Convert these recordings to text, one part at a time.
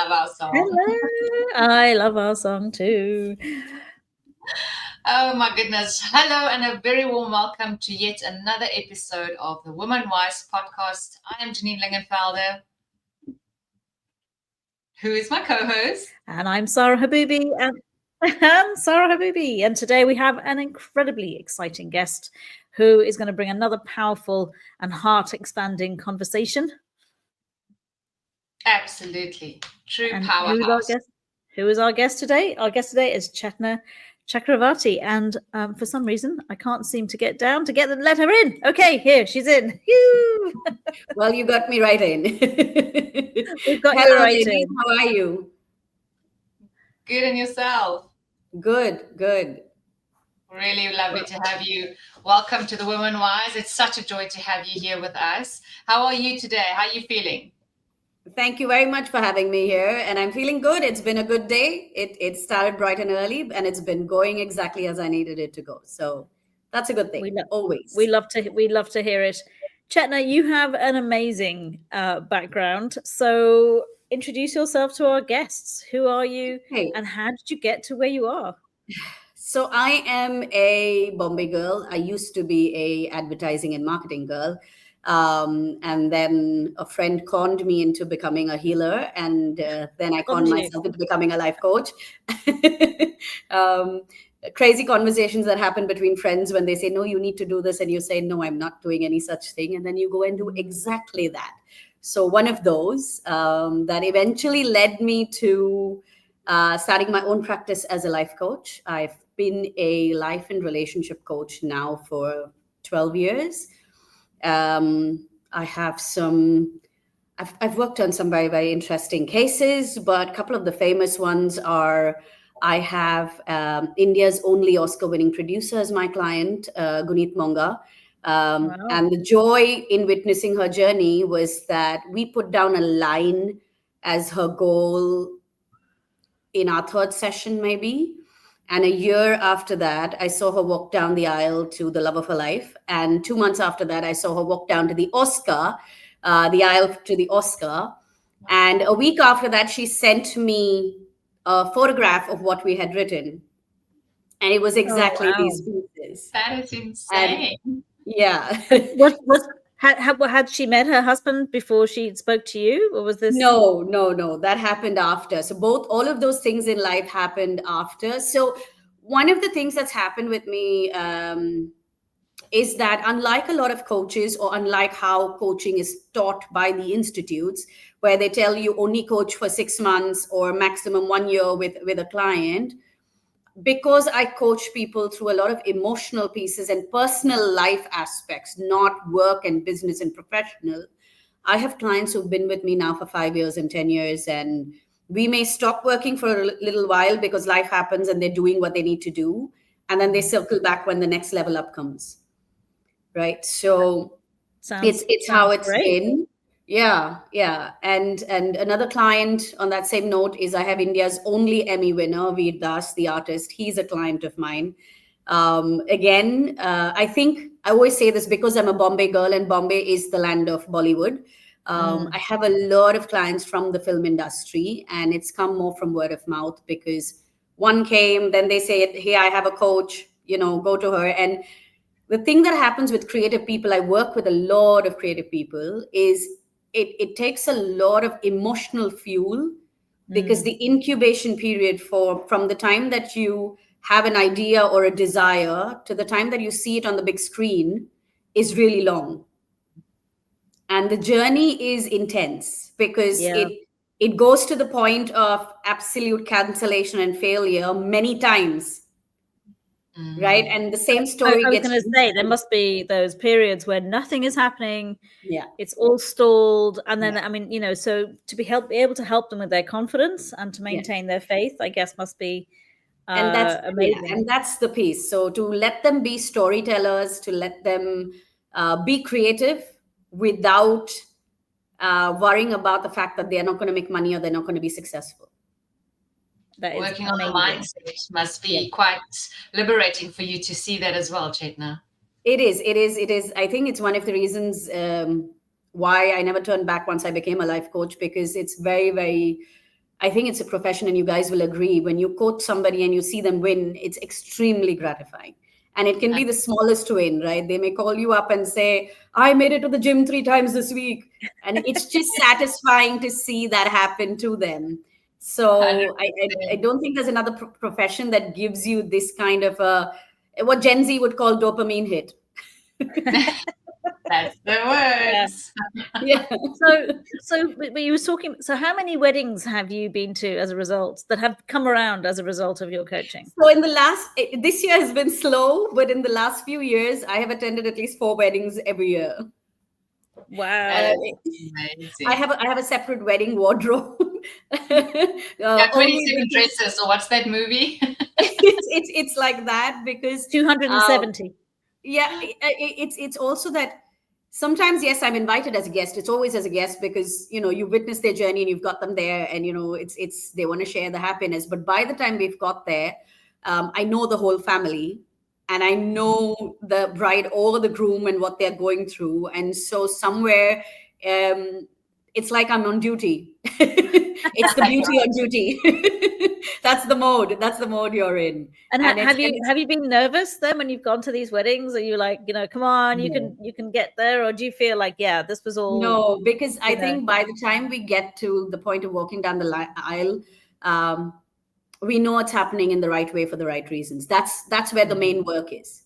love our song. Hello. I love our song too. Oh my goodness. Hello and a very warm welcome to yet another episode of the Woman Wise podcast. I am Janine Lingenfelder, who is my co-host. And I'm Sara Haboubi. And today we have an incredibly exciting guest who is going to bring another powerful and heart-expanding conversation. Absolutely. True And powerhouse. Who is our guest today? Our guest today is Chetna Chakravarthy. And for some reason, I can't seem to get down to let her in. Okay, here, she's in. Well, you got me right in. We've got Hello, you right ladies. in. How are you? Good, and yourself? Good. Really lovely to have you. Welcome to the Woman Wise. It's such a joy to have you here with us. How are you today? How are you feeling? Thank you very much for having me here. And I'm feeling good. It's been a good day. It started bright and early, and it's been going exactly as I needed it to go. So that's a good thing. Always. We love to hear it. Chetna, you have an amazing background. So introduce yourself to our guests. Who are you, and how did you get to where you are? So I am a Bombay girl. I used to be a advertising and marketing girl. And then a friend conned me into becoming a healer, and then I conned myself into becoming a life coach. Crazy conversations that happen between friends when they say, no, you need to do this, and you say, no, I'm not doing any such thing, and then you go and do exactly that. So one of those that eventually led me to starting my own practice as a life coach. I've been a life and relationship coach now for 12 years. I have I've worked on some very, very interesting cases, but a couple of the famous ones are I have India's only Oscar-winning producer as my client, Guneet Monga. Wow. And the joy in witnessing her journey was that we put down a line as her goal in our third session, maybe. And a year after that, I saw her walk down the aisle to the love of her life. And 2 months after that, I saw her walk down to the aisle to the Oscar. And a week after that, she sent me a photograph of what we had written. And it was exactly these pieces. That is insane. Yeah. Had she met her husband before she spoke to you, or was this? No. That happened after. So all of those things in life happened after. So one of the things that's happened with me is that unlike a lot of coaches, or unlike how coaching is taught by the institutes, where they tell you only coach for 6 months or maximum 1 year with a client, because I coach people through a lot of emotional pieces and personal life aspects, not work and business and professional, I have clients who've been with me now for 5 years and 10 years, and we may stop working for a little while because life happens and they're doing what they need to do. And then they circle back when the next level up comes. Right. So it's how it's been. Yeah. And another client on that same note is I have India's only Emmy winner, Veer Das, the artist. He's a client of mine. Again, I think I always say this because I'm a Bombay girl, and Bombay is the land of Bollywood. I have a lot of clients from the film industry, and it's come more from word of mouth, because one came, then they say, hey, I have a coach, go to her. And the thing that happens with creative people, I work with a lot of creative people, is it takes a lot of emotional fuel, because the incubation period from the time that you have an idea or a desire to the time that you see it on the big screen is really long. And the journey is intense, because it goes to the point of absolute cancellation and failure many times. Right. And the same story I was going to say, there must be those periods where nothing is happening. Yeah. It's all stalled. And then, I mean, so to be able to help them with their confidence and to maintain their faith, I guess must be amazing. And that's the piece. So to let them be storytellers, to let them be creative without worrying about the fact that they're not going to make money or they're not going to be successful. Working on the mindset must be quite liberating for you to see that as well, Chetna. It is. I think it's one of the reasons why I never turned back once I became a life coach, because it's very, very I think it's a profession, and you guys will agree, when you coach somebody and you see them win, it's extremely gratifying. And it can be the smallest win, right? They may call you up and say, I made it to the gym 3 times this week. And it's just satisfying to see that happen to them. So I 100%. don't think there's another profession that gives you this kind of a, what Gen Z would call dopamine hit. That's the Yeah. words. Yeah. But you were talking. So, how many weddings have you been to as a result that have come around as a result of your coaching? So in the last, this year has been slow, but in the last few years, I have attended at least 4 weddings every year. Wow. Amazing. I have a separate wedding wardrobe. Yeah, Only 27 because dresses. So what's that movie? it's like that because 270. yeah, it's also that sometimes, yes, I'm invited as a guest. It's always as a guest because you witnessed their journey and you've got them there, and it's they want to share the happiness. But by the time we've got there, I know the whole family, and I know the bride or the groom and what they're going through, and so somewhere, it's like I'm on duty. It's the beauty on duty. That's the mode. That's the mode you're in. And it's have you been nervous then when you've gone to these weddings? Are you like, come on, no. you can get there, or do you feel like, yeah, this was all, No, because I you know? think by the time we get to the point of walking down the aisle, um, we know what's happening in the right way for the right reasons. That's where the main work is,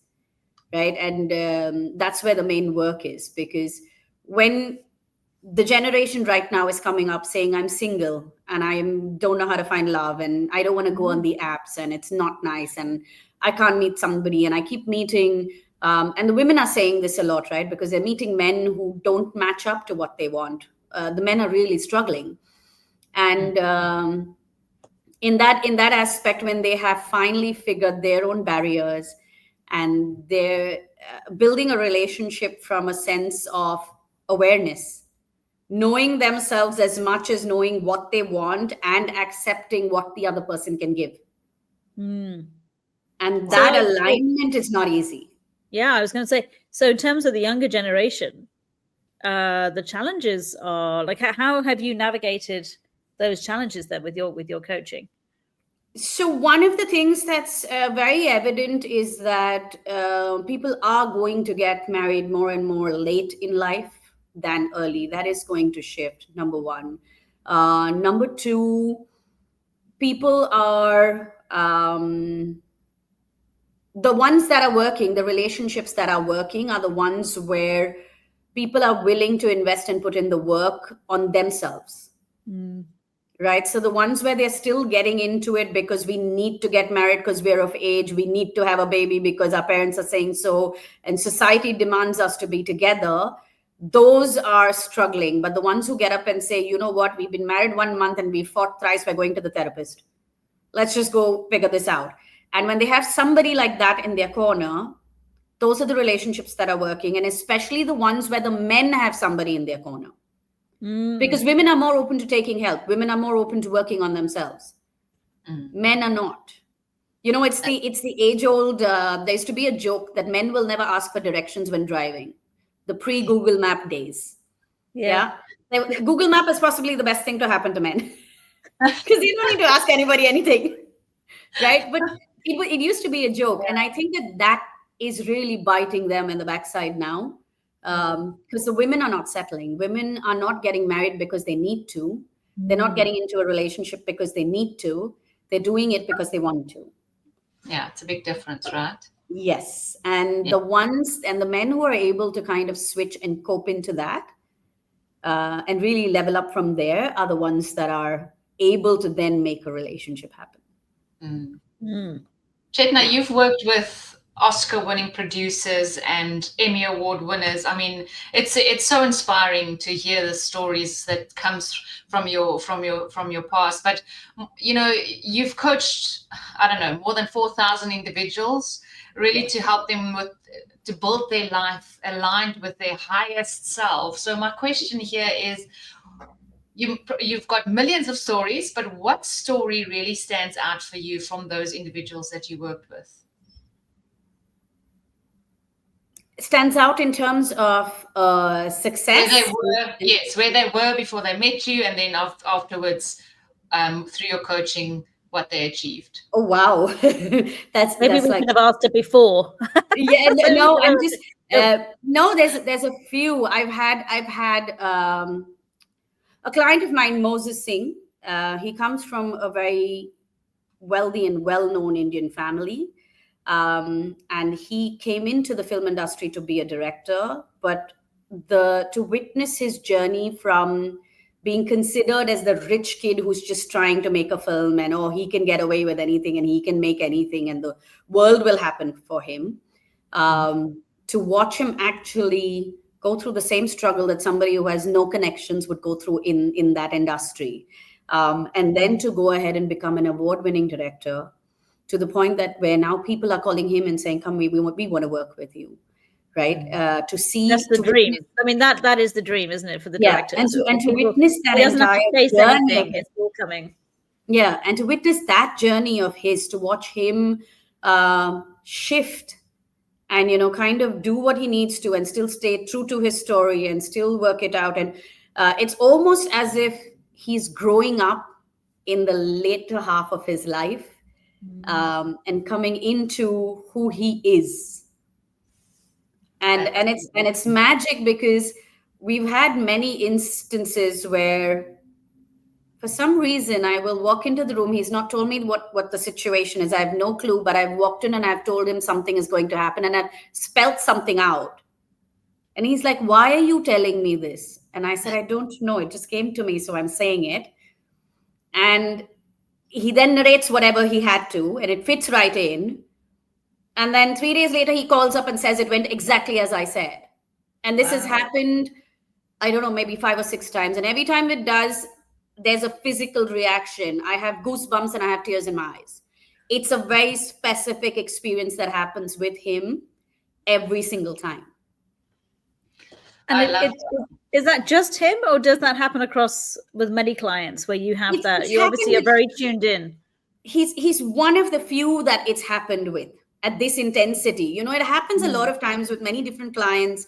right? And that's where the main work is, because when the generation right now is coming up saying, I'm single and I don't know how to find love, and I don't want to go on the apps, and it's not nice, and I can't meet somebody, and I keep meeting, and the women are saying this a lot, right? Because they're meeting men who don't match up to what they want. The men are really struggling. And in that aspect, when they have finally figured their own barriers, and they're building a relationship from a sense of awareness, knowing themselves as much as knowing what they want, and accepting what the other person can give. And that alignment is not easy. Yeah, I was going to say, so in terms of the younger generation, the challenges are like, how have you navigated those challenges then with your coaching? So one of the things that's very evident is that people are going to get married more and more late in life than early. That is going to shift, number one. Number two, people are the ones that are working, the relationships that are working are the ones where people are willing to invest and put in the work on themselves. Right? So the ones where they're still getting into it because we need to get married because we're of age, we need to have a baby because our parents are saying so, and society demands us to be together, those are struggling. But the ones who get up and say, you know what, we've been married 1 month and we fought thrice by going to the therapist. Let's just go figure this out. And when they have somebody like that in their corner, those are the relationships that are working. And especially the ones where the men have somebody in their corner. Because women are more open to taking help. Women are more open to working on themselves. Men are not. It's the age old. There used to be a joke that men will never ask for directions when driving. The pre-Google Map days. Yeah. Google Map is possibly the best thing to happen to men because you don't need to ask anybody anything, right? But it used to be a joke, and I think that is really biting them in the backside now. Because the women are not settling. Women are not getting married because they need to. They're not getting into a relationship because they need to. They're doing it because they want to. Yeah, it's a big difference, right? Yes. And the men who are able to kind of switch and cope into that and really level up from there are the ones that are able to then make a relationship happen. Chetna, you've worked with Oscar-winning producers and Emmy Award winners. I mean, it's so inspiring to hear the stories that comes from your past. But you've coached, I don't know, more than 4,000 individuals, really to help them to build their life aligned with their highest self. So my question here is, you've got millions of stories, but what story really stands out for you from those individuals that you worked with? Stands out in terms of success? Where they were before they met you, and then afterwards, through your coaching what they achieved? Oh wow, Maybe that's we like, should have asked it before. yeah, So we no, could I'm have- just no. There's a few. I've had a client of mine, Mozez Singh. He comes from a very wealthy and well-known Indian family. And he came into the film industry to be a director, but to witness his journey from being considered as the rich kid who's just trying to make a film, and oh, he can get away with anything and he can make anything and the world will happen for him, to watch him actually go through the same struggle that somebody who has no connections would go through in that industry, and then to go ahead and become an award-winning director, to the point that where now people are calling him and saying, "Come, we want to work with you," right? To see, That's the to dream. witness, I mean, that is the dream, isn't it, for the yeah, directors? and to People, witness that he doesn't have entire to face journey of anything. his, It's all coming. yeah, and to witness that journey of his, to watch him shift and kind of do what he needs to and still stay true to his story and still work it out, and it's almost as if he's growing up in the later half of his life, and coming into who he is, and it's magic, because we've had many instances where for some reason I will walk into the room. He's not told me what the situation is. I have no clue, but I've walked in and I've told him something is going to happen, and I've spelt something out. And he's like, "Why are you telling me this?" And I said, "I don't know. It just came to me, so I'm saying it." And he then narrates whatever he had to, and it fits right in. And then 3 days later, he calls up and says it went exactly as I said. And this has happened, I don't know, maybe 5 or 6 times. And every time it does, there's a physical reaction. I have goosebumps and I have tears in my eyes. It's a very specific experience that happens with him every single time. And is that just him, or does that happen across with many clients where you have that? You obviously are very tuned in. He's one of the few that it's happened with at this intensity. It happens a lot of times with many different clients,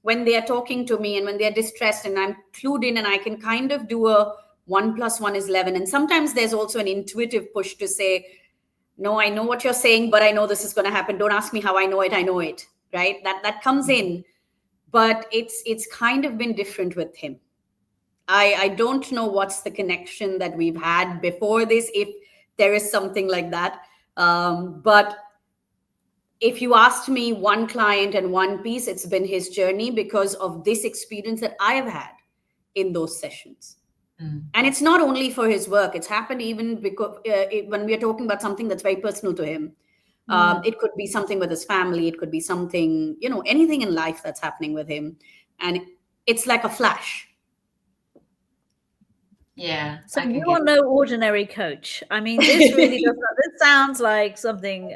when they are talking to me and when they're distressed, and I'm clued in and I can kind of do a 1 + 1 = 11. And sometimes there's also an intuitive push to say, "No, I know what you're saying, but I know this is going to happen. Don't ask me how I know it, right?" That comes in, but it's kind of been different with him. I don't know what's the connection that we've had before this, if there is something like that. But if you asked me one client and one piece, it's been his journey, because of this experience that I have had in those sessions. And it's not only for his work. It's happened even because when we are talking about something that's very personal to him. It could be something with his family. It could be something, anything in life that's happening with him. And it's like a flash. Yeah. So you are no ordinary coach. I mean, this really does. This sounds like something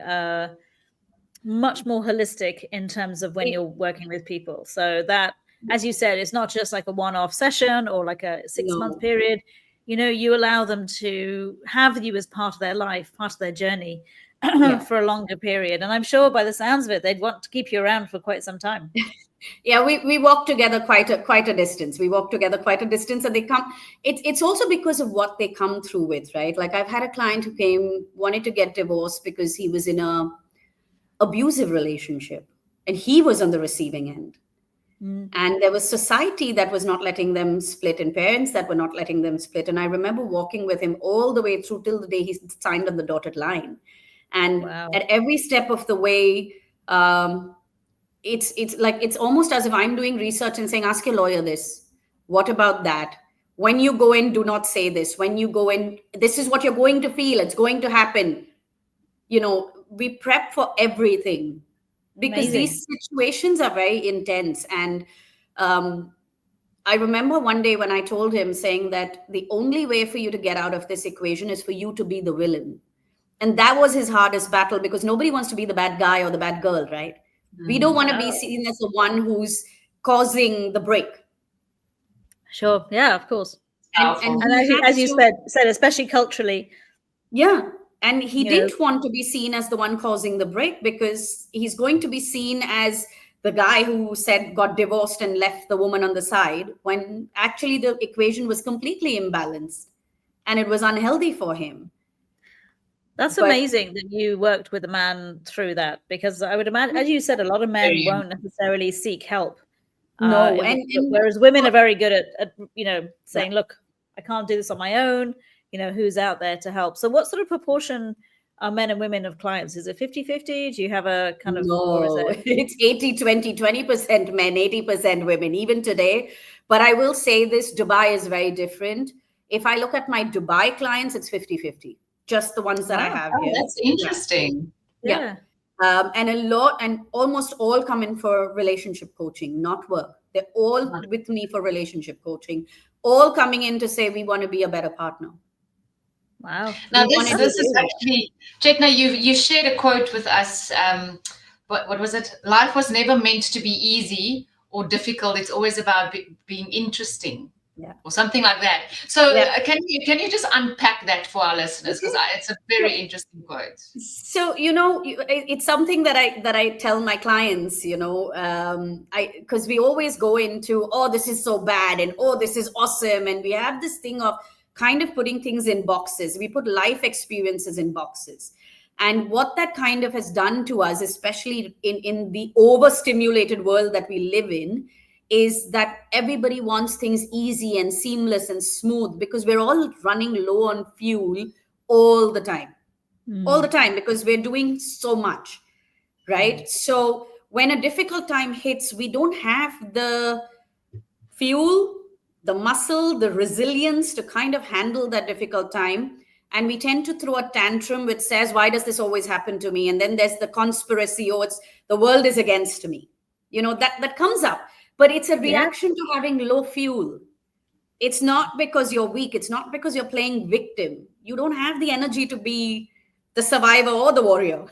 much more holistic in terms of when you're working with people. So that, as you said, it's not just like a one-off session or like a 6-month period. You allow them to have you as part of their life, part of their journey for a longer period. And I'm sure by the sounds of it, they'd want to keep you around for quite some time. Yeah, we walk together quite a distance. We walk together quite a distance, and they come. It's also because of what they come through with, right? Like, I've had a client who wanted to get divorced because he was in a abusive relationship, and he was on the receiving end. And there was society that was not letting them split, and parents that were not letting them split. And I remember walking with him all the way through till the day he signed on the dotted line. And at every step of the way, it's almost as if I'm doing research and saying, "Ask your lawyer this. What about that? When you go in, do not say this. When you go in, this is what you're going to feel. It's going to happen." We prep for everything, because these situations are very intense. And I remember one day when I told him, saying that the only way for you to get out of this equation is for you to be the villain. And that was his hardest battle, because nobody wants to be the bad guy or the bad girl, right? We don't want to be seen as the one who's causing the break. Sure. Yeah, of course. And as you said, especially culturally. Yeah. And he didn't want to be seen as the one causing the break, because he's going to be seen as the guy who got divorced and left the woman on the side, when actually the equation was completely imbalanced. and it was unhealthy for him. That's But amazing that you worked with a man through that, because I would imagine, as you said, a lot of men Very won't necessarily seek help. no, Whereas women are very good at saying, look, I can't do this on my own, who's out there to help. So what sort of proportion are men and women of clients? Is it 50-50? Do you have a kind of, or is no, it? it's 80-20, 20% men, 80% women, even today. But I will say this, Dubai is very different. If I look at my Dubai clients, it's 50-50. Just the ones that I Wow. have Oh, here. that's interesting. Yeah. And almost all come in for relationship coaching, not work. They're all with me for relationship coaching, all coming in to say, we want to be a better partner. Wow. Now, We wanna this do is this. actually, Chetna, you shared a quote with us. What was it? Life was never meant to be easy or difficult. It's always about being interesting. Yeah. Or something like that. So Yeah. can you just unpack that for our listeners, because it's a very interesting quote. So it's something that I tell my clients, because we always go into, oh, this is so bad, and oh, this is awesome, and we have this thing of kind of putting things in boxes. We put life experiences in boxes, and what that kind of has done to us, especially in the overstimulated world that we live in, is that everybody wants things easy and seamless and smooth, because we're all running low on fuel all the time. All the time, because we're doing so much, right? So when a difficult time hits, we don't have the fuel, the muscle, the resilience to kind of handle that difficult time. And we tend to throw a tantrum which says, why does this always happen to me? And then there's the conspiracy, it's the world is against me. That comes up. But it's a reaction to having low fuel. It's not because you're weak. It's not because you're playing victim. You don't have the energy to be the survivor or the warrior.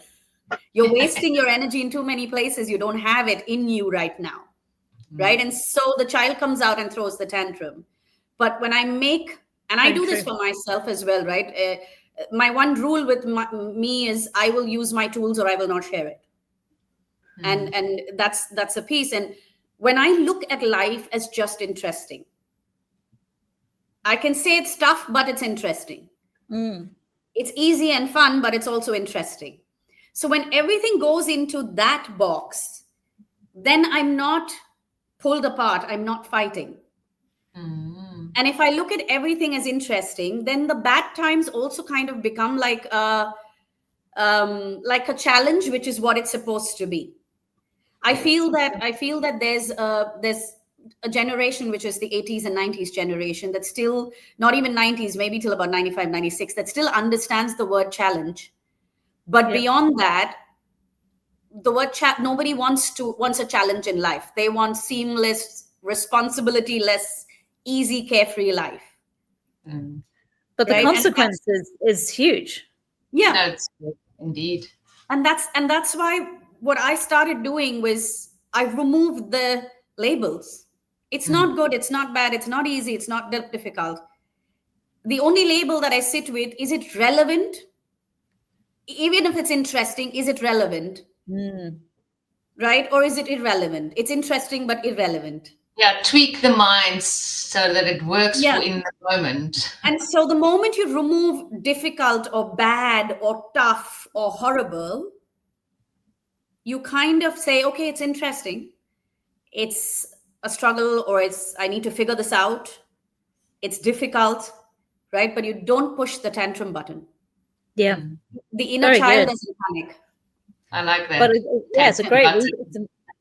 You're wasting your energy in too many places. You don't have it in you right now, right? And so the child comes out and throws the tantrum. But when I do this for myself as well, right? My one rule with me is I will use my tools or I will not share it. And that's a piece. And when I look at life as just interesting, I can say it's tough, but it's interesting. It's easy and fun, but it's also interesting. So when everything goes into that box, then I'm not pulled apart. I'm not fighting. And if I look at everything as interesting, then the bad times also kind of become like a challenge, which is what it's supposed to be. I feel that there's a generation, which is the 80s and 90s generation, that still, not even 90s, maybe till about 95, 96, that still understands the word challenge. But beyond that, the word nobody wants a challenge in life. They want seamless, responsibility-less, easy, carefree life. But the consequences is huge. Yeah. No, it's good, indeed. And that's why what I started doing was I removed the labels. It's not good, it's not bad, it's not easy, it's not difficult. The only label that I sit with, is it relevant? Even if it's interesting, is it relevant? Right? Or is it irrelevant? It's interesting, but irrelevant. Yeah, tweak the mind so that it works for in the moment. And so the moment you remove difficult or bad or tough or horrible, you kind of say, okay, it's interesting. It's a struggle, or I need to figure this out. It's difficult, right? But you don't push the tantrum button. Yeah. The inner child doesn't panic. I like that. But it's a great,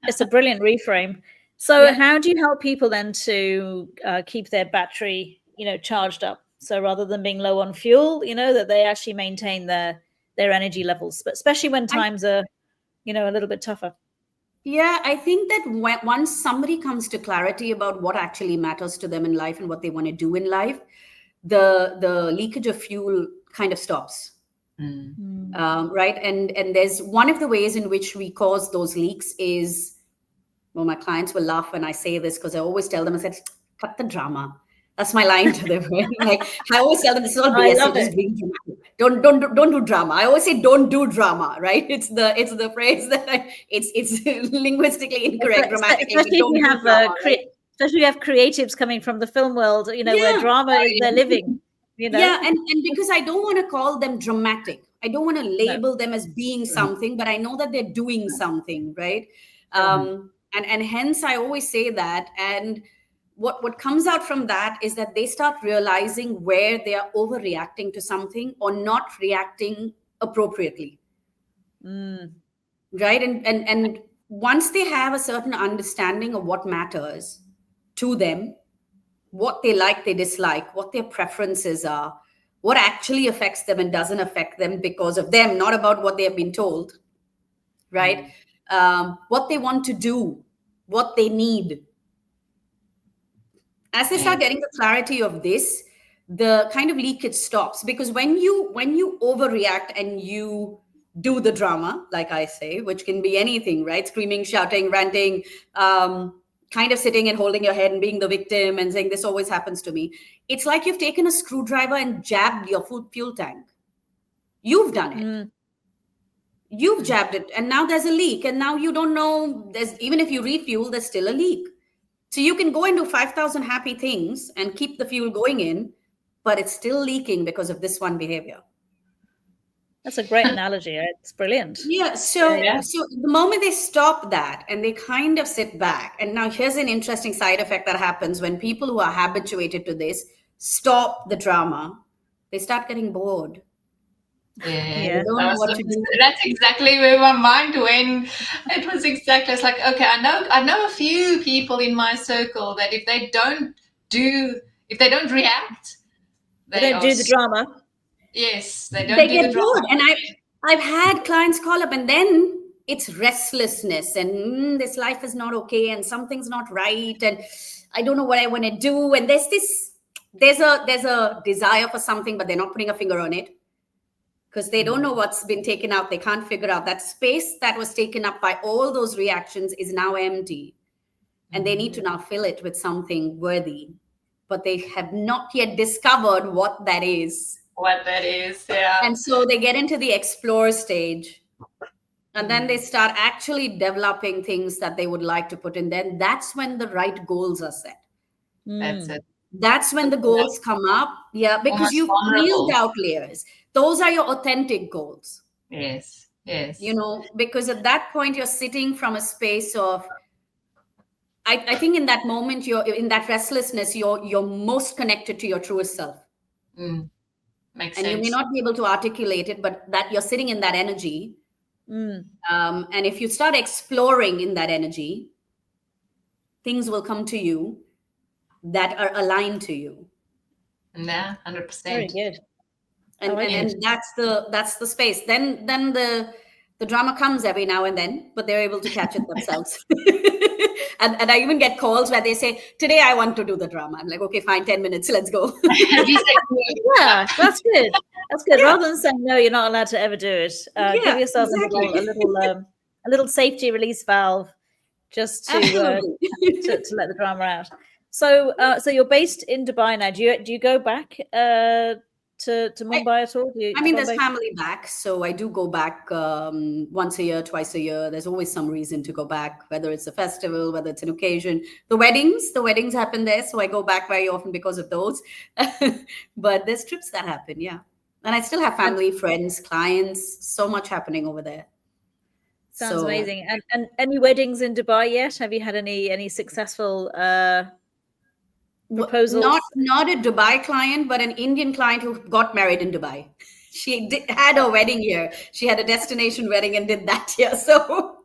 it's a brilliant reframe. So how do you help people then to keep their battery, charged up? So rather than being low on fuel, that they actually maintain their energy levels, but especially when times are, a little bit tougher. Yeah, I think that once somebody comes to clarity about what actually matters to them in life and what they want to do in life, the leakage of fuel kind of stops. Right. And there's one of the ways in which we cause those leaks is, well, my clients will laugh when I say this, because I always tell them, I said, cut the drama. That's my line to them. Right? Like, I always tell them, this is all BS. So just being dramatic. Don't do drama. I always say, don't do drama. Right? It's the phrase that it's linguistically incorrect, grammatically. Especially if you have creatives coming from the film world, where drama is their living. Yeah, and because I don't want to call them dramatic. I don't want to label them as being Mm. something, but I know that they're doing something, right? And hence I always say that. And what comes out from that is that they start realizing where they are overreacting to something or not reacting appropriately. Right? And once they have a certain understanding of what matters to them, what they like, they dislike, what their preferences are, what actually affects them and doesn't affect them because of them, not about what they have been told, right? What they want to do, what they need. As they start getting the clarity of this, the kind of leakage stops. Because when you overreact and you do the drama, like I say, which can be anything, right? Screaming, shouting, ranting, kind of sitting and holding your head and being the victim and saying, this always happens to me. It's like you've taken a screwdriver and jabbed your fuel tank. You've done it. You've jabbed it, and now there's a leak, and now you don't know, even if you refuel, there's still a leak. So you can go and do 5,000 happy things and keep the fuel going in, but it's still leaking because of this one behavior. That's a great analogy. It's brilliant. Yeah. So the moment they stop that and they kind of sit back, and now here's an interesting side effect that happens when people who are habituated to this stop the drama, they start getting bored. Yeah, that's exactly where my mind went. It was exactly, it's like, okay, I know a few people in my circle that if they don't react, they don't do the drama. Yes, they don't. They do get the drama. bored, and I've had clients call up, and then it's restlessness, and this life is not okay, and something's not right, and I don't know what I want to do, and there's a desire for something, but they're not putting a finger on it. Because they don't know what's been taken out. They can't figure out that space that was taken up by all those reactions is now empty. And they need to now fill it with something worthy. But they have not yet discovered what that is. Yeah. And so they get into the explore stage. And then they start actually developing things that they would like to put in. Then that's when the right goals are set. That's it. That's when the goals come up. Yeah, because you've peeled out layers. Those are your authentic goals. Yes. Because at that point you're sitting from a space of, I think in that moment, you're in that restlessness, you're most connected to your truest self. Makes and sense. You may not be able to articulate it, but that you're sitting in that energy. And if you start exploring in that energy, things will come to you that are aligned to you. Yeah, 100%. Very good. And that's the space. Then the drama comes every now and then, but they're able to catch it themselves. and I even get calls where they say, today I want to do the drama. I'm like, okay, fine, 10 minutes, let's go. Yeah, that's good. That's good. Rather than saying no, you're not allowed to ever do it. Give yourself a little safety release valve, just to let the drama out. So you're based in Dubai now. Do you go back to Mumbai at all? There's family back, so I do go back once a year, twice a year. There's always some reason to go back, whether it's a festival, whether it's an occasion. The weddings happen there, so I go back very often because of those. But there's trips that happen, yeah. And I still have family, friends, clients, so much happening over there. Sounds amazing. And any weddings in Dubai yet? Have you had any successful proposals? Not a Dubai client, but an Indian client who got married in Dubai. She had a wedding here. She had a destination wedding and did that here. So,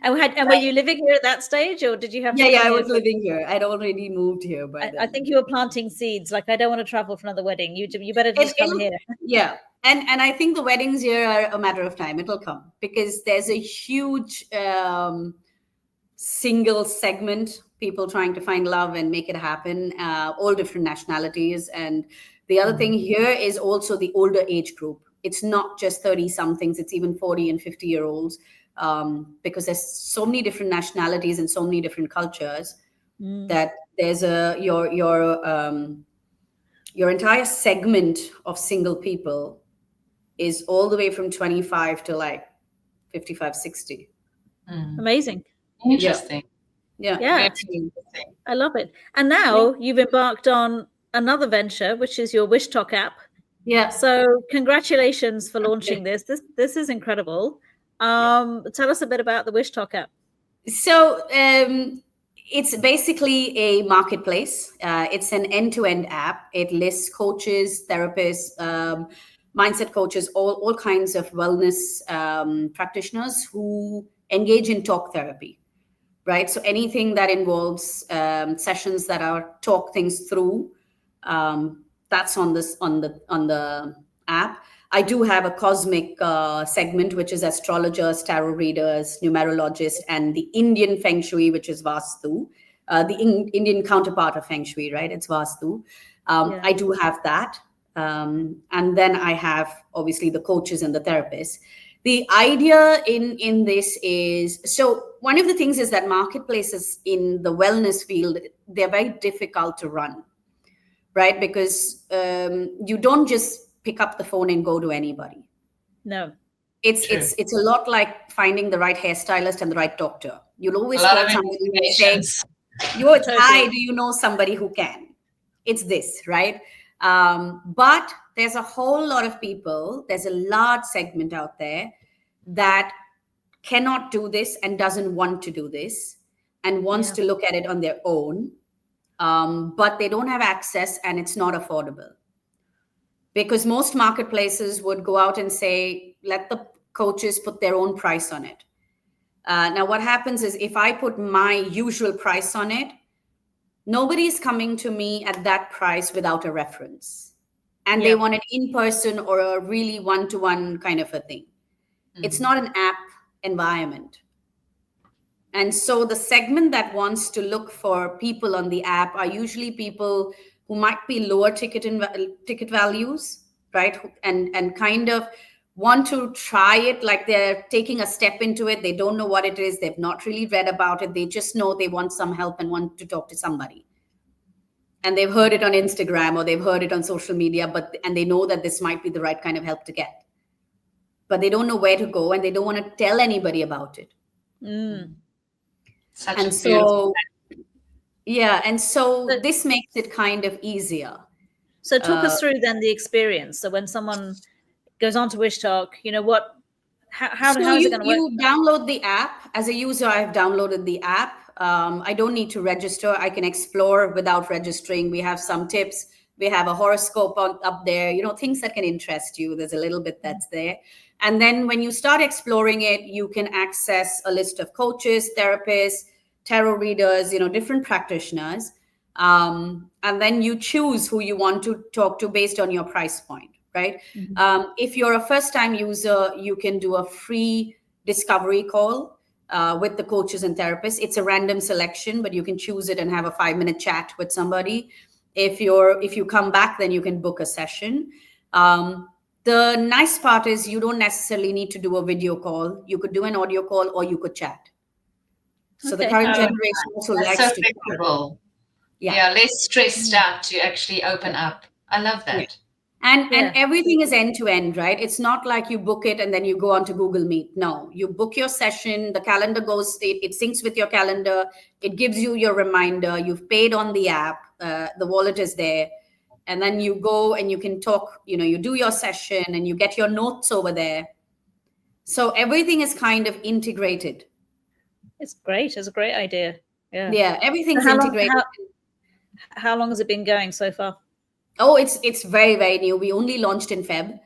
and were you living here at that stage, or did you have? Yeah, I was living here. I'd already moved here by then. I think you were planting seeds. Like, I don't want to travel for another wedding. You better just come here. Yeah, and I think the weddings here are a matter of time. It'll come because there's a huge single segment. People trying to find love and make it happen, all different nationalities. And the other thing here is also the older age group. It's not just 30 somethings, it's even 40 and 50-year-olds, because there's so many different nationalities and so many different cultures that there's your entire segment of single people is all the way from 25 to like 55, 60. Amazing. Interesting. Yeah. I love it. And now you've embarked on another venture, which is your WishTok app. Yeah. So congratulations for launching this. This is incredible. Tell us a bit about the WishTok app. So it's basically a marketplace. It's an end-to-end app. It lists coaches, therapists, mindset coaches, all kinds of wellness practitioners who engage in talk therapy, right? So anything that involves sessions that are talk things through, that's on the app. I do have a cosmic segment, which is astrologers, tarot readers, numerologists, and the Indian Feng Shui, which is Vastu, the Indian counterpart of Feng Shui, right? It's Vastu. I do have that. And then I have, obviously, the coaches and the therapists. The idea in this is, so one of the things is that marketplaces in the wellness field, they're very difficult to run, right? Because you don't just pick up the phone and go to anybody. No. It's a lot like finding the right hairstylist and the right doctor. You'll always A lot call of somebody and say, investigations. hi, do you know somebody who can? It's this, right? But there's a whole lot of people, there's a large segment out there that cannot do this and doesn't want to do this and wants to look at it on their own. But they don't have access and it's not affordable. Because most marketplaces would go out and say, let the coaches put their own price on it. Now, what happens is if I put my usual price on it, nobody's coming to me at that price without a reference. And they want an in-person or a really one-to-one kind of a thing. Mm-hmm. It's not an app environment. And so the segment that wants to look for people on the app are usually people who might be lower ticket values, right? And kind of want to try it, like they're taking a step into it. They don't know what it is. They've not really read about it. They just know they want some help and want to talk to somebody. And they've heard it on Instagram or they've heard it on social media, and they know that this might be the right kind of help to get. But they don't know where to go and they don't want to tell anybody about it. And so this makes it kind of easier. So talk us through then the experience. So when someone goes on to WishTok, how is it going to work? You download the app. As a user, I've downloaded the app. I don't need to register. I can explore without registering. We have some tips. We have a horoscope up there, things that can interest you. There's a little bit that's there. And then when you start exploring it, you can access a list of coaches, therapists, tarot readers, different practitioners. And then you choose who you want to talk to based on your price point, right? Mm-hmm. If you're a first-time user, you can do a free discovery call with the coaches and therapists. It's a random selection, but you can choose it and have a 5-minute chat with somebody. If you come back, then you can book a session. The nice part is you don't necessarily need to do a video call. You could do an audio call or you could chat. So the current generation also likes so to flexible. Yeah, less stressed out to actually open up. I love that. Yeah. And everything is end to end, right? It's not like you book it and then you go on to Google Meet. No, you book your session, the calendar goes, it syncs with your calendar. It gives you your reminder. You've paid on the app. The wallet is there. And then you go and you can talk, you do your session and you get your notes over there. So everything is kind of integrated. It's great. It's a great idea. Yeah, everything's integrated. How long has it been going so far? Oh, it's very, very new. We only launched in Feb.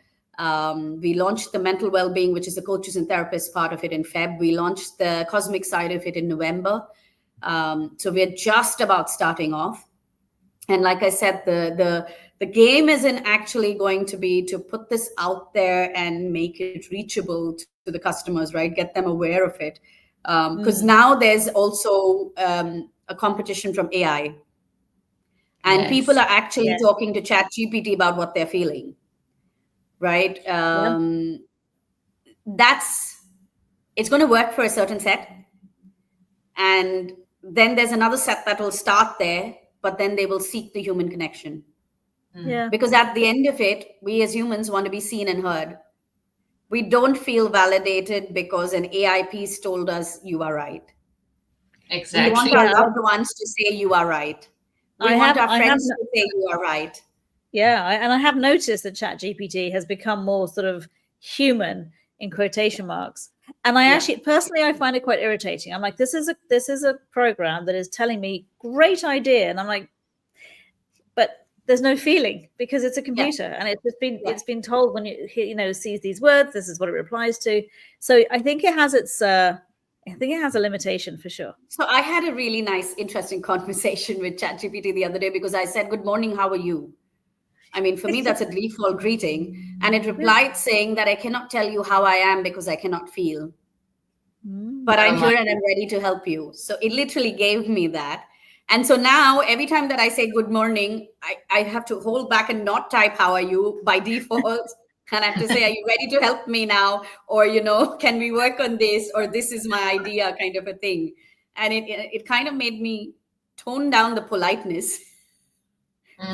We launched the mental well-being, which is the coaches and therapists part of it, in Feb. We launched the cosmic side of it in November. So we're just about starting off. And like I said, the game isn't actually going to be to put this out there and make it reachable to the customers, right? Get them aware of it. Because now there's also a competition from AI. And people are actually talking to ChatGPT about what they're feeling, right? It's going to work for a certain set. And then there's another set that will start there, but then they will seek the human connection. Yeah. Because at the end of it, we as humans want to be seen and heard. We don't feel validated because an AI piece told us you are right. Exactly. We want our loved ones to say you are right. We want our friends to say you are right. Yeah, and I have noticed that ChatGPT has become more sort of human in quotation marks. And I actually personally I find it quite irritating. I'm like, this is a program that is telling me great idea, and I'm like, but there's no feeling because it's a computer, and it's been told when you sees these words, this is what it replies to. So I think it has a limitation for sure. So I had a really nice, interesting conversation with ChatGPT the other day because I said, "Good morning, how are you?" I mean, for me, that's a default greeting. And it replied saying that I cannot tell you how I am because I cannot feel. But I'm here and I'm ready to help you. So it literally gave me that. And so now every time that I say good morning, I have to hold back and not type how are you by default. And I have to say, are you ready to help me now? Or, can we work on this? Or this is my idea, kind of a thing. And it kind of made me tone down the politeness.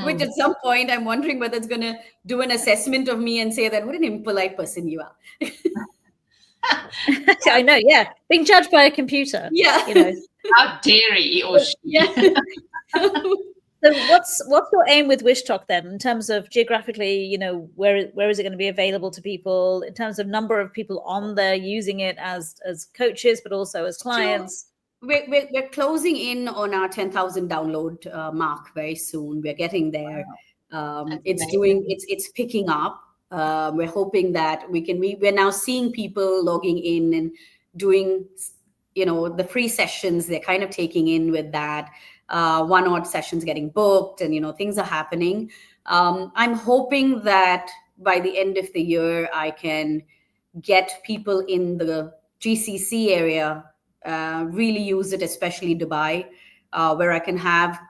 Which at some point I'm wondering whether it's going to do an assessment of me and say that what an impolite person you are. I know, yeah. Being judged by a computer. Yeah. How dare he or she? Yeah. So what's your aim with WishTok then, in terms of geographically, where is it going to be available to people, in terms of number of people on there using it as coaches, but also as clients? So we're closing in on our 10,000 download mark very soon. We're getting there. Wow. It's picking up. We're hoping that we're now seeing people logging in and doing, the free sessions. They're kind of taking in with that. One odd sessions getting booked, and things are happening. I'm hoping that by the end of the year, I can get people in the GCC area really use it, especially Dubai, where I can have,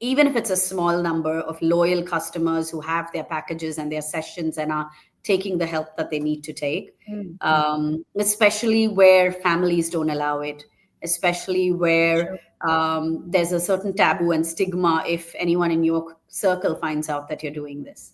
even if it's a small number of loyal customers who have their packages and their sessions and are taking the help that they need to take, especially where families don't allow it, especially where there's a certain taboo and stigma if anyone in your circle finds out that you're doing this.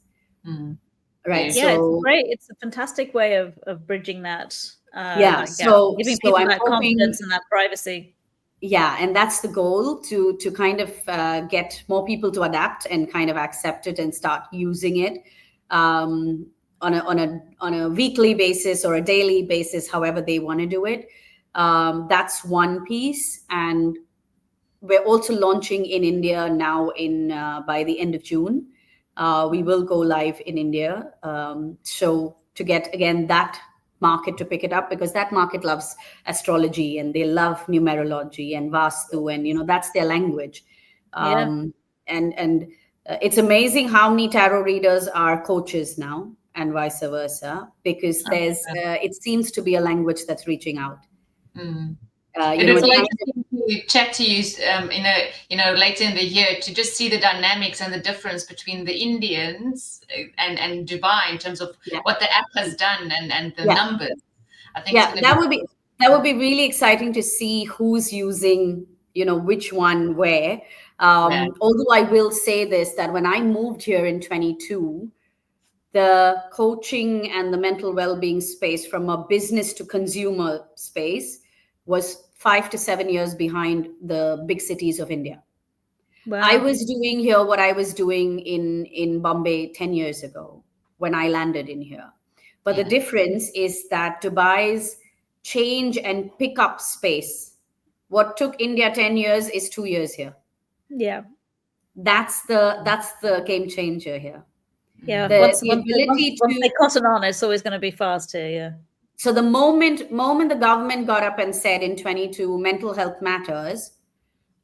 Right. Yeah, so it's great. It's a fantastic way of bridging that. So giving people I'm that hoping, confidence and that privacy. Yeah, and that's the goal, to kind of get more people to adapt and kind of accept it and start using it on a weekly basis or a daily basis, however they want to do it. That's one piece, and we're also launching in India now by the end of June. We will go live in India. So to get, again, that market to pick it up, because that market loves astrology and they love numerology and Vastu, and that's their language. And it's amazing how many tarot readers are coaches now, and vice versa, because it seems to be a language that's reaching out. It's interesting to chat to you, later in the year, to just see the dynamics and the difference between the Indians and Dubai in terms of what the app has done and the numbers. I think that would be really exciting to see who's using, which one where. Although I will say this, that when I moved here in 22, the coaching and the mental well-being space from a business to consumer space was 5 to 7 years behind the big cities of India. Wow. I was doing here what I was doing in Bombay 10 years ago when I landed in here. But the difference is that Dubai's change and pick up space, what took India 10 years is 2 years here. Yeah. That's the game changer here. Yeah. Once they cotton on, it's always going to be fast here. Yeah. So the moment the government got up and said in 22, mental health matters,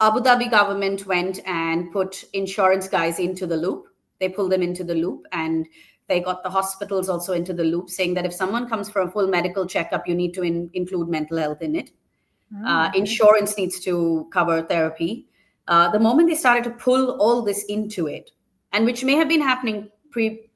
Abu Dhabi government went and put insurance guys into the loop. They pulled them into the loop, and they got the hospitals also into the loop, saying that if someone comes for a full medical checkup, you need to include mental health in it. Insurance needs to cover therapy. The moment they started to pull all this into it, and which may have been happening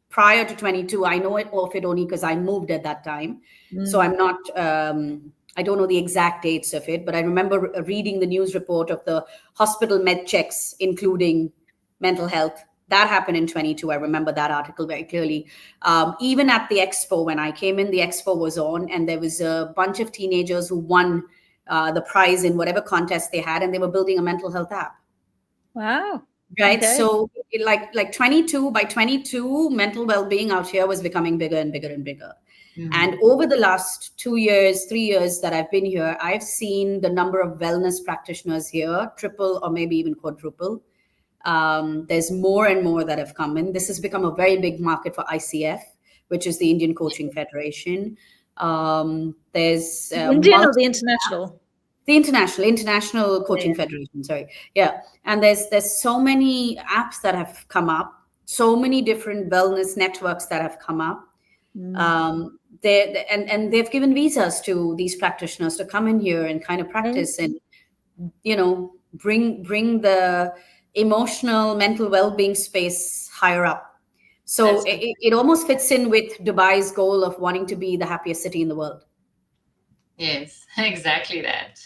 prior to 22, I know of it only because I moved at that time. So I'm not, I don't know the exact dates of it, but I remember reading the news report of the hospital med checks, including mental health. That happened in 22. I remember that article very clearly. Even at the expo, when I came in, the expo was on, and there was a bunch of teenagers who won the prize in whatever contest they had, and they were building a mental health app. Wow. right? Okay. So like 22, by 22, mental well-being out here was becoming bigger and bigger and bigger. And over the last 2 years, 3 years that I've been here, I've seen the number of wellness practitioners here triple or maybe even quadruple. There's more and more that have come in. This has become a very big market for ICF, which is the Indian Coaching Federation. There's Indian or the international? The international coaching federation, sorry. Yeah. And there's so many apps that have come up, so many different wellness networks that have come up. And they've given visas to these practitioners to come in here and kind of practice and, you know, bring the emotional, mental well-being space higher up. So it almost fits in with Dubai's goal of wanting to be the happiest city in the world. Yes, exactly that.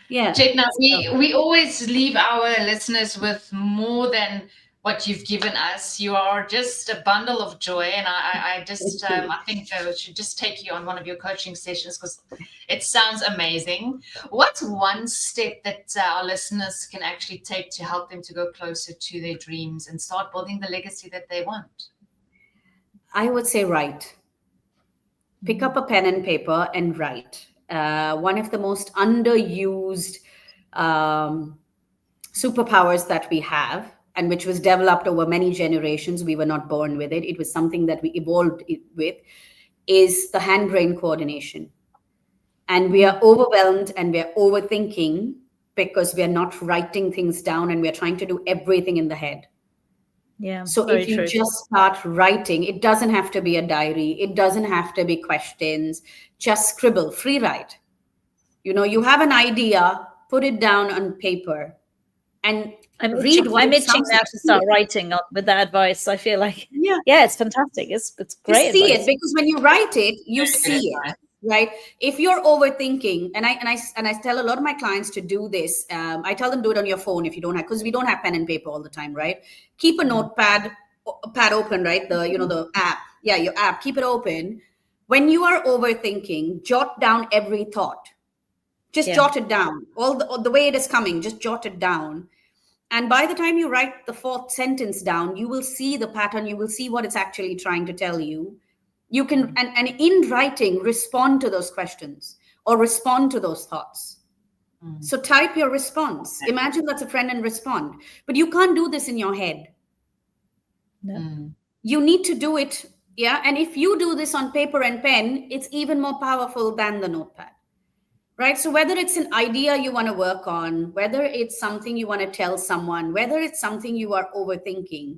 Yeah. Chetna, we always leave our listeners with more than what you've given us. You are just a bundle of joy, and I just I think I should just take you on one of your coaching sessions because it sounds amazing. What's one step that our listeners can actually take to help them to go closer to their dreams and start building the legacy that they want? I would say write. Pick up a pen and paper and write. One of the most underused superpowers that we have, and which was developed over many generations, we were not born with it. It was something that we evolved with, is the hand-brain coordination. And we are overwhelmed and we are overthinking because we are not writing things down and we are trying to do everything in the head. Yeah. So if you just start writing, it doesn't have to be a diary. It doesn't have to be questions. Just scribble, free write. You know, you have an idea, put it down on paper and read what I'm itching now to start writing with that advice. I feel like, it's fantastic. It's great. You see it because when you write it, you see it. Right. If you're overthinking, and I tell a lot of my clients to do this. I tell them do it on your phone if you don't have, because we don't have pen and paper all the time, right? Keep a notepad open, right? The app. Yeah, your app. Keep it open. When you are overthinking, jot down every thought. Just jot it down. All the way it is coming, just jot it down. And by the time you write the fourth sentence down, you will see the pattern. You will see what it's actually trying to tell you. You can, and in writing, respond to those questions or respond to those thoughts. So type your response. Imagine that's a friend and respond. But you can't do this in your head. No. You need to do it. Yeah. And if you do this on paper and pen, it's even more powerful than the notepad. Right. So whether it's an idea you want to work on, whether it's something you want to tell someone, whether it's something you are overthinking,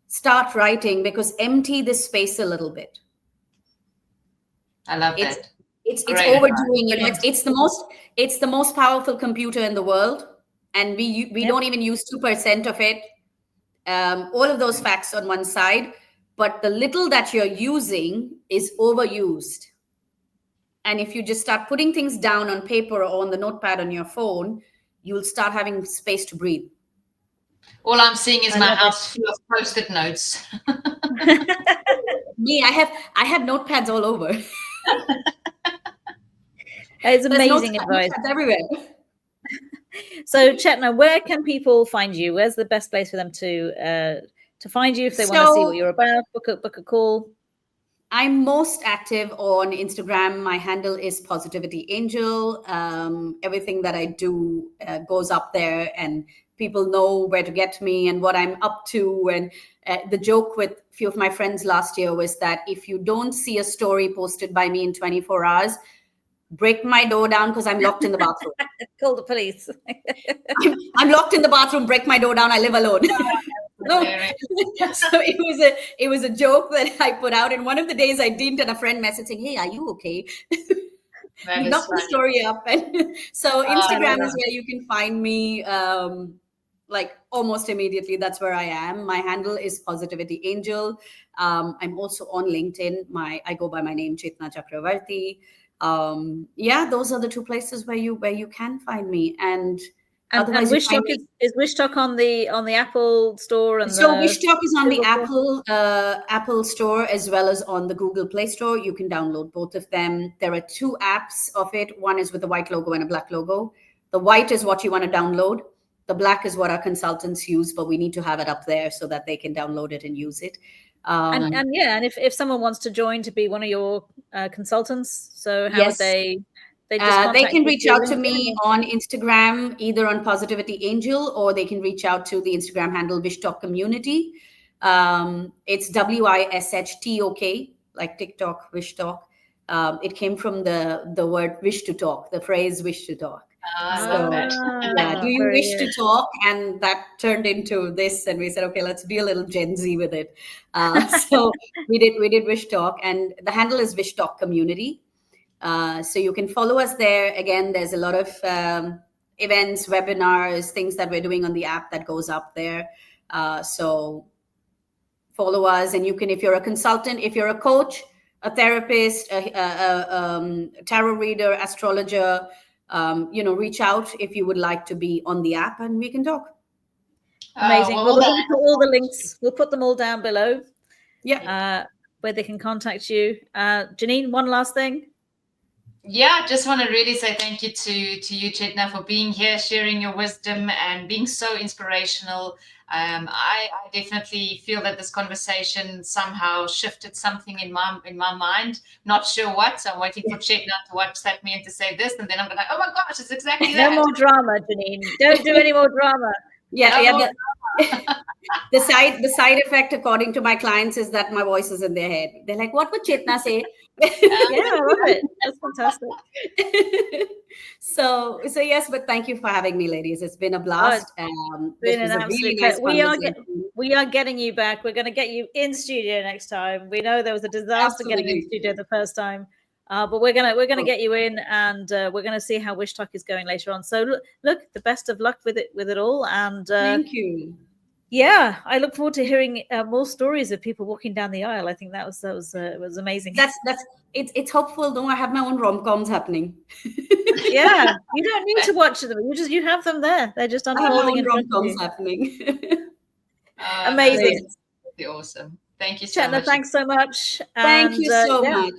start writing, because empty this space a little bit. I love that. It's overdoing it. It's the most powerful computer in the world, and we don't even use 2% of it. All of those facts on one side, but the little that you're using is overused. And if you just start putting things down on paper or on the notepad on your phone, you'll start having space to breathe. All I'm seeing is my house full of Post-it notes. Me, I have notepads all over. It's amazing advice. Everywhere. So, Chetna, where can people find you? Where's the best place for them to find you if they want to see what you're about? Book a call. I'm most active on Instagram. My handle is Positivity Angel. Everything that I do goes up there, and people know where to get me and what I'm up to. And the joke with a few of my friends last year was that if you don't see a story posted by me in 24 hours, break my door down because I'm locked in the bathroom. Call the police. I'm locked in the bathroom. Break my door down. I live alone. No. So it was a joke that I put out, and one of the days I didn't, and a friend messaged saying, "Hey, are you okay?" We knocked the story up, and so Instagram is where you can find me. Like almost immediately, that's where I am. My handle is Positivity Angel. I'm also on LinkedIn. I go by my name, Chetna Chakravarthy. Those are the two places where you can find me. And WishTok is WishTok on the Apple Store, so WishTok is on the Apple Store as well as on the Google Play Store. You can download both of them. There are two apps of it. One is with a white logo and a black logo. The white is what you want to download. The black is what our consultants use, but we need to have it up there so that they can download it and use it. And if someone wants to join to be one of your consultants, so how would Yes. they just contact they can you reach through out to LinkedIn me or- on Instagram, either on Positivity Angel, or they can reach out to the Instagram handle WishTok Community. It's WISHTOK, like TikTok, WishTok. It came from the word wish to talk, the phrase wish to talk. I love that. Yeah, do you very wish good. to talk? And that turned into this, and we said, okay, let's be a little Gen Z with it. So we did Wish Talk, and the handle is Wish Talk Community. So you can follow us there. Again, there's a lot of events, webinars, things that we're doing on the app that goes up there. So follow us, and you can, if you're a consultant, if you're a coach, a therapist, a tarot reader, astrologer, reach out if you would like to be on the app, and we can talk. Amazing. Well, Well, we're going to put all the links. We'll put them all down below. Yeah. Where they can contact you. Janine, one last thing. Yeah, I just want to really say thank you to you, Chetna, for being here, sharing your wisdom, and being so inspirational. I definitely feel that this conversation somehow shifted something in my mind. Not sure what. So I'm waiting for Chetna to WhatsApp me and to say this, and then I'm like, oh my gosh, it's exactly that. No more drama, Janine. Don't do any more drama. The side effect, according to my clients, is that my voice is in their head. They're like, "What would Chetna say?" Yeah, I love it. That's fantastic. So yes, but thank you for having me, ladies. It's been a blast. Been an absolute pleasure. We are getting you back. We're going to get you in studio next time. We know there was a disaster getting in studio the first time, but we're gonna get you in, and we're gonna see how WishTok is going later on. So look, the best of luck with it all, and thank you. Yeah, I look forward to hearing more stories of people walking down the aisle. I think that was amazing. It's hopeful. Though I have my own rom-coms happening. Yeah, you don't need to watch them. You have them there. They're just unfolding in front of you. Happening. Amazing. Awesome. Thank you so Chetna, much. thanks so much. Thank you so much.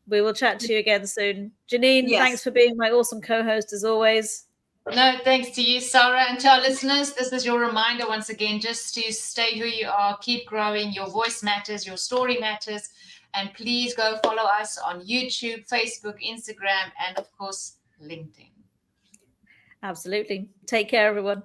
We will chat to you again soon. Janine, yes. Thanks for being my awesome co-host as always. No, thanks to you, Sara, and to our listeners. This is your reminder once again, just to stay who you are, keep growing. Your voice matters, your story matters. And please go follow us on YouTube, Facebook, Instagram, and of course, LinkedIn. Absolutely. Take care, everyone.